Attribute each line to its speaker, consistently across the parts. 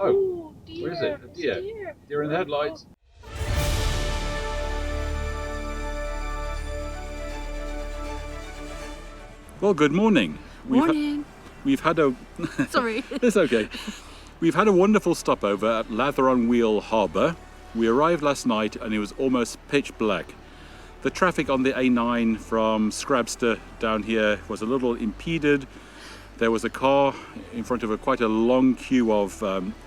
Speaker 1: Oh,
Speaker 2: dear.
Speaker 1: where is it? A deer. Deer in the headlights. Well, good morning.
Speaker 2: Morning.
Speaker 1: We've had a...
Speaker 2: Sorry.
Speaker 1: It's okay. We've had a wonderful stopover at Latheronwheel Harbour. We arrived last night and it was almost pitch black. The traffic on the A9 from Scrabster down here was a little impeded. There was a car in front of quite a long queue of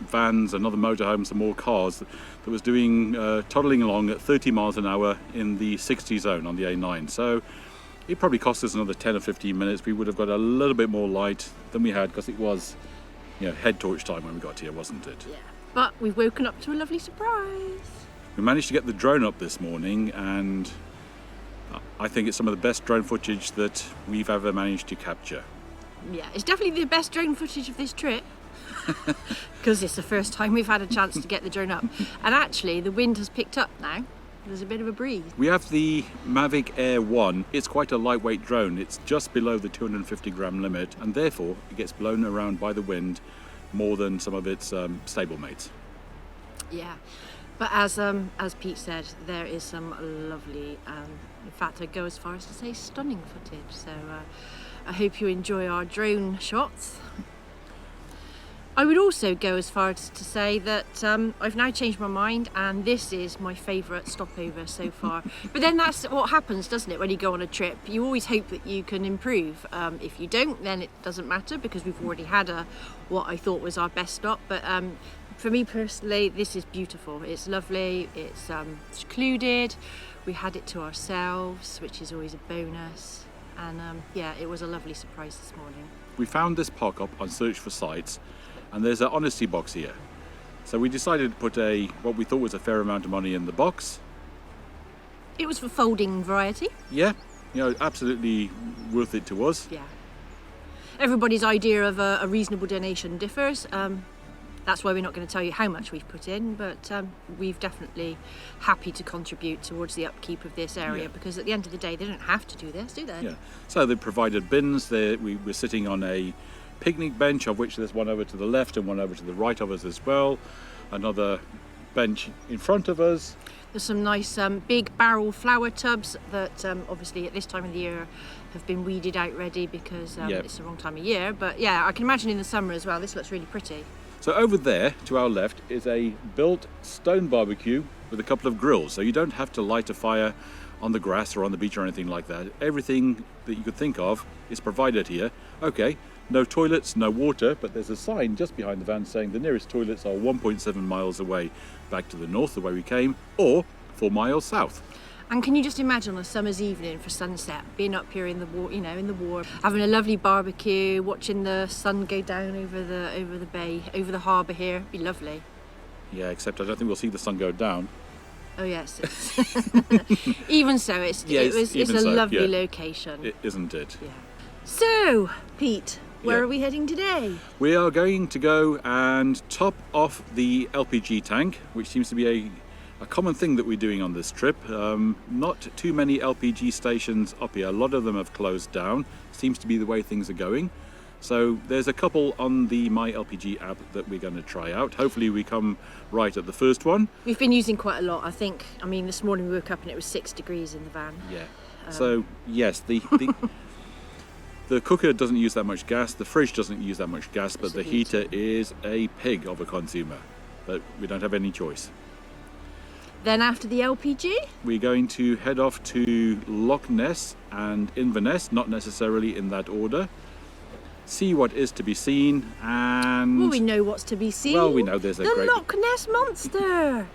Speaker 1: vans and other motorhomes and more cars that was doing toddling along at 30 miles an hour in the 60 zone on the A9. So it probably cost us another 10 or 15 minutes. We would have got a little bit more light than we had because it was, head torch time when we got here, wasn't it?
Speaker 2: Yeah. But we've woken up to a lovely surprise.
Speaker 1: We managed to get the drone up this morning, and I think it's some of the best drone footage that we've ever managed to capture.
Speaker 2: Yeah, it's definitely the best drone footage of this trip. Because it's the first time we've had a chance to get the drone up. And actually, the wind has picked up now. There's a bit of a breeze.
Speaker 1: We have the Mavic Air 1. It's quite a lightweight drone. It's just below the 250 gram limit, and therefore it gets blown around by the wind more than some of its stablemates.
Speaker 2: Yeah, but as Pete said, there is some lovely, in fact I'd go as far as to say stunning footage. So I hope you enjoy our drone shots. I would also go as far as to say that I've now changed my mind and this is my favourite stopover so far. But then that's what happens, doesn't it, when you go on a trip? You always hope that you can improve. If you don't, then it doesn't matter because we've already had what I thought was our best stop. But for me personally, this is beautiful. It's lovely, it's secluded, we had it to ourselves, which is always a bonus. And yeah, it was a lovely surprise this morning.
Speaker 1: We found this PARKUP on Search for Sites, and there's an honesty box here. So we decided to put what we thought was a fair amount of money in the box.
Speaker 2: It was for folding variety.
Speaker 1: Yeah, absolutely worth it to us.
Speaker 2: Yeah. Everybody's idea of a reasonable donation differs. That's why we're not going to tell you how much we've put in, but we've definitely happy to contribute towards the upkeep of this area because at the end of the day, they don't have to do this, do they?
Speaker 1: Yeah. So they provided bins. We were sitting on a picnic bench, of which there's one over to the left and one over to the right of us as well. Another bench in front of us.
Speaker 2: There's some nice big barrel flower tubs that obviously at this time of the year have been weeded out ready because it's the wrong time of year. But yeah, I can imagine in the summer as well, this looks really pretty.
Speaker 1: So over there to our left is a built stone barbecue with a couple of grills. So you don't have to light a fire on the grass or on the beach or anything like that. Everything that you could think of is provided here. Okay, no toilets, no water, but there's a sign just behind the van saying the nearest toilets are 1.7 miles away back to the north, the way we came, or 4 miles south.
Speaker 2: And can you just imagine on a summer's evening for sunset, being up here in the in the war, having a lovely barbecue, watching the sun go down over the bay, over the harbour here. It'd be lovely.
Speaker 1: Yeah, except I don't think we'll see the sun go down.
Speaker 2: Oh yes. Even so, it's a lovely location.
Speaker 1: Isn't it?
Speaker 2: Yeah. So, Pete, where are we heading today?
Speaker 1: We are going to go and top off the LPG tank, which seems to be a common thing that we're doing on this trip. Not too many LPG stations up here. A lot of them have closed down. Seems to be the way things are going. So there's a couple on the My LPG app that we're going to try out. Hopefully we come right at the first one.
Speaker 2: We've been using quite a lot, I think. I mean, this morning we woke up and it was 6 degrees in the van.
Speaker 1: Yeah. So yes, the the cooker doesn't use that much gas. The fridge doesn't use that much gas, but the heater is a pig of a consumer. But we don't have any choice.
Speaker 2: Then after the LPG,
Speaker 1: we're going to head off to Loch Ness and Inverness, not necessarily in that order. See what is to be seen, and
Speaker 2: well, we know what's to be seen.
Speaker 1: Well, we know there's
Speaker 2: the Loch Ness Monster.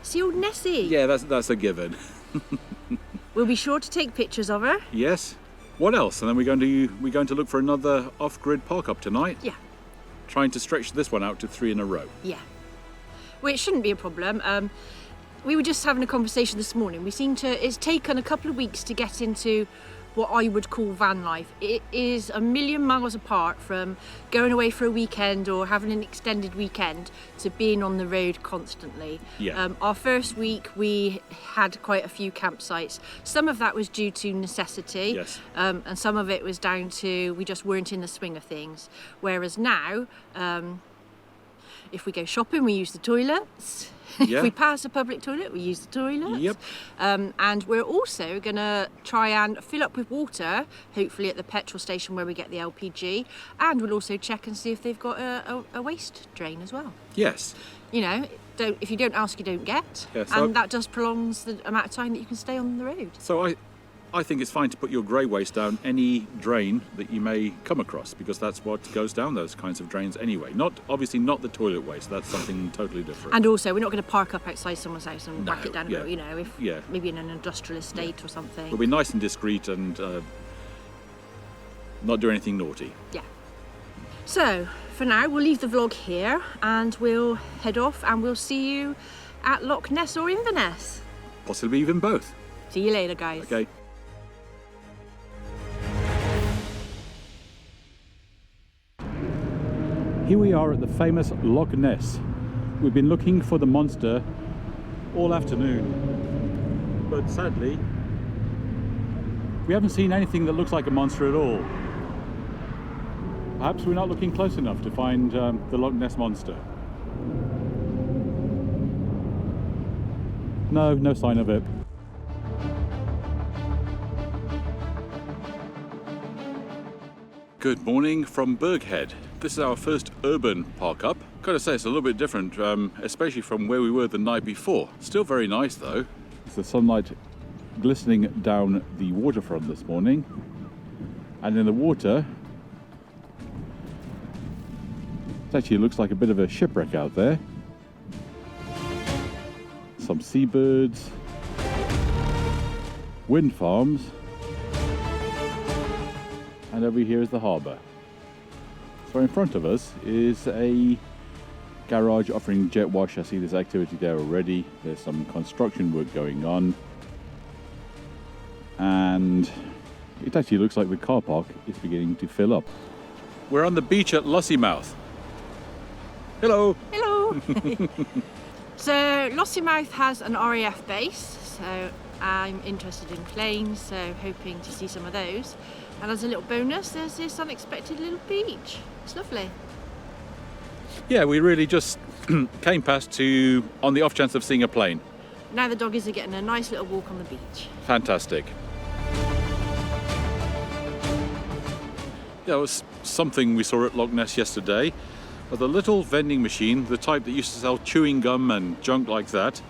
Speaker 2: See old Nessie.
Speaker 1: Yeah, that's a given.
Speaker 2: We'll be sure to take pictures of her.
Speaker 1: Yes. What else? And then we're going to look for another off-grid PARKUP tonight.
Speaker 2: Yeah.
Speaker 1: Trying to stretch this one out to 3 in a row.
Speaker 2: Yeah. Well, it shouldn't be a problem. We were just having a conversation this morning. It's taken a couple of weeks to get into what I would call van life. It is a million miles apart from going away for a weekend or having an extended weekend to being on the road constantly.
Speaker 1: Yeah.
Speaker 2: Our first week we had quite a few campsites. Some of that was due to necessity,
Speaker 1: yes.
Speaker 2: And some of it was down to we just weren't in the swing of things. Whereas now, If we go shopping, we use the toilets.
Speaker 1: Yeah.
Speaker 2: If we pass a public toilet, we use the toilets.
Speaker 1: Yep.
Speaker 2: And we're also going to try and fill up with water, hopefully at the petrol station where we get the LPG. And we'll also check and see if they've got a waste drain as well.
Speaker 1: Yes.
Speaker 2: You know, if you don't ask, you don't get.
Speaker 1: Yeah, so
Speaker 2: and that just prolongs the amount of time that you can stay on the road.
Speaker 1: So I think it's fine to put your grey waste down any drain that you may come across, because that's what goes down those kinds of drains anyway. Obviously not the toilet waste, that's something totally different.
Speaker 2: And also, we're not going to park up outside someone's house and whack it down a
Speaker 1: yeah.
Speaker 2: road, you know, if maybe in an industrial estate or something.
Speaker 1: We'll be nice and discreet and not do anything naughty.
Speaker 2: Yeah. So, for now, we'll leave the vlog here and we'll head off and we'll see you at Loch Ness or Inverness.
Speaker 1: Possibly even both.
Speaker 2: See you later, guys.
Speaker 1: Okay. Here we are at the famous Loch Ness. We've been looking for the monster all afternoon, but sadly we haven't seen anything that looks like a monster at all. Perhaps we're not looking close enough to find the Loch Ness Monster. No sign of it. Good morning from Burghead. This is our first urban park-up. Gotta say, it's a little bit different, especially from where we were the night before. Still very nice though. It's the sunlight glistening down the waterfront this morning. And in the water, it actually looks like a bit of a shipwreck out there. Some seabirds, wind farms, and over here is the harbour. So in front of us is a garage offering jet wash. I see there's activity there already. There's some construction work going on. And it actually looks like the car park is beginning to fill up. We're on the beach at Lossiemouth. Hello!
Speaker 2: Hello! So Lossiemouth has an RAF base, so I'm interested in planes, so hoping to see some of those. And as a little bonus, there's this unexpected little beach. It's lovely.
Speaker 1: Yeah, we really just came past on the off chance of seeing a plane.
Speaker 2: Now the doggies are getting a nice little walk on the beach.
Speaker 1: Fantastic. There was something we saw at Loch Ness yesterday. The little vending machine, the type that used to sell chewing gum and junk like that.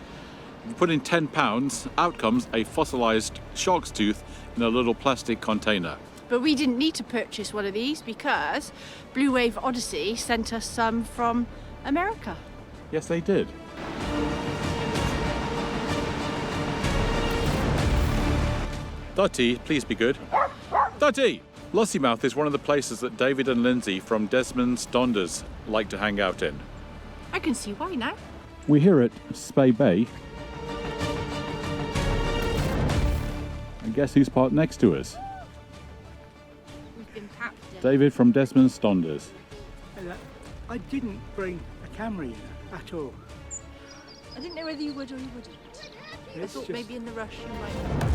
Speaker 1: You put in £10, out comes a fossilised shark's tooth in a little plastic container.
Speaker 2: But we didn't need to purchase one of these because Blue Wave Odyssey sent us some from America.
Speaker 1: Yes, they did. Dottie, please be good. Dottie! Lossiemouth is one of the places that David and Lindsay from Desmond's Donders like to hang out in.
Speaker 2: I can see why now.
Speaker 1: We're here at Spey Bay. And guess who's parked next to us?
Speaker 2: We've been captured.
Speaker 1: David from Desmond's Donders.
Speaker 3: Hello. I didn't bring a camera in at all.
Speaker 2: I didn't know whether you would or you wouldn't. I
Speaker 3: It's
Speaker 2: thought
Speaker 3: just-
Speaker 2: maybe in the rush you might.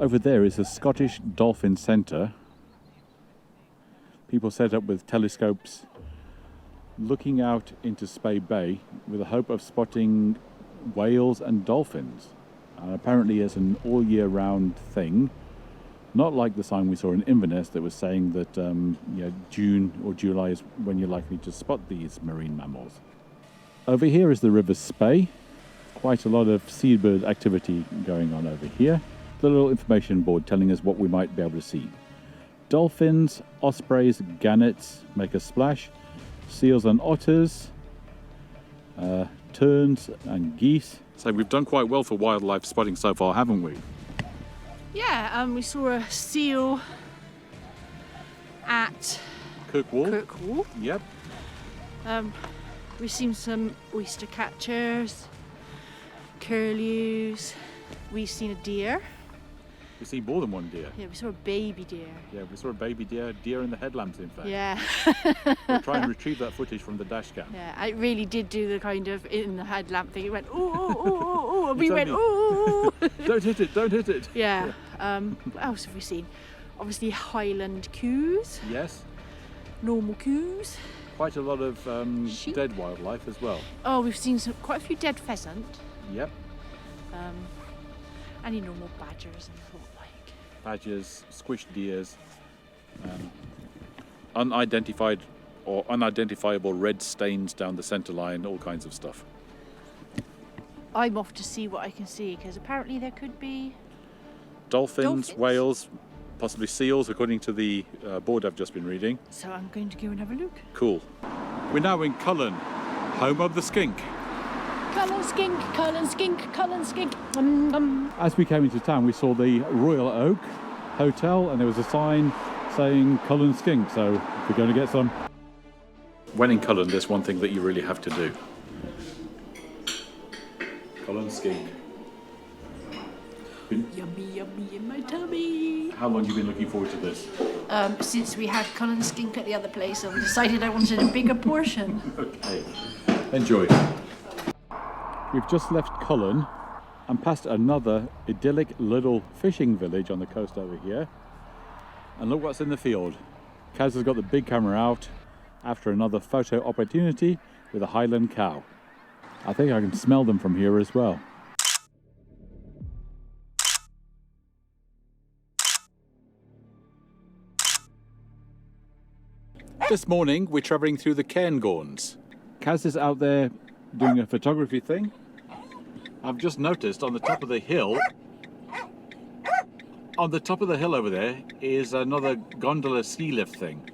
Speaker 1: Over there is the Scottish Dolphin Centre. People set up with telescopes looking out into Spey Bay with the hope of spotting whales and dolphins. And apparently it's an all year round thing. Not like the sign we saw in Inverness that was saying that June or July is when you're likely to spot these marine mammals. Over here is the River Spey. Quite a lot of seabird activity going on over here. The little information board telling us what we might be able to see. Dolphins, ospreys, gannets make a splash. Seals and otters. Terns and geese. So we've done quite well for wildlife spotting so far, haven't we?
Speaker 2: Yeah, we saw a seal at
Speaker 1: Kirkwall.
Speaker 2: Kirkwall.
Speaker 1: Yep.
Speaker 2: We've seen some oyster catchers, curlews. We've seen a deer.
Speaker 1: We see more than one deer.
Speaker 2: Yeah, we saw a baby deer.
Speaker 1: Yeah, we saw a baby deer in the headlamps, in fact.
Speaker 2: Yeah.
Speaker 1: We'll try and retrieve that footage from the dash cam.
Speaker 2: Yeah, I really did do the kind of in the headlamp thing. It went, ooh, ooh, ooh, ooh, ooh, and we
Speaker 1: You
Speaker 2: went,
Speaker 1: told
Speaker 2: ooh, ooh, ooh.
Speaker 1: Don't hit it, don't hit it.
Speaker 2: Yeah. What else have we seen? Obviously Highland Cows,
Speaker 1: Yes.
Speaker 2: normal coos.
Speaker 1: quite a lot of
Speaker 2: Sheep?
Speaker 1: dead wildlife as well.
Speaker 2: Oh, we've seen quite a few dead pheasant.
Speaker 1: Yep.
Speaker 2: Any normal badgers and what like.
Speaker 1: Badgers, squished deers, unidentified or unidentifiable red stains down the centre line, all kinds of stuff.
Speaker 2: I'm off to see what I can see because apparently there could be
Speaker 1: Dolphins, whales, possibly seals, according to the board I've just been reading.
Speaker 2: So I'm going to go and have a look.
Speaker 1: Cool. We're now in Cullen, home of the skink.
Speaker 2: Cullen Skink, Cullen Skink, Cullen Skink.
Speaker 1: As we came into town, we saw the Royal Oak Hotel, and there was a sign saying Cullen Skink, so we're going to get some. When in Cullen, there's one thing that you really have to do. Cullen Skink.
Speaker 2: Yummy, yummy in my tummy.
Speaker 1: How long have you been looking forward to this?
Speaker 2: Since we had Cullen Skink at the other place, I decided I wanted a bigger portion.
Speaker 1: Okay, enjoy. We've just left Cullen and passed another idyllic little fishing village on the coast over here. And look what's in the field. Kaz has got the big camera out after another photo opportunity with a Highland cow. I think I can smell them from here as well. This morning we're travelling through the Cairngorms. Kaz is out there doing a photography thing. I've just noticed on the top of the hill, over there is another gondola ski lift thing.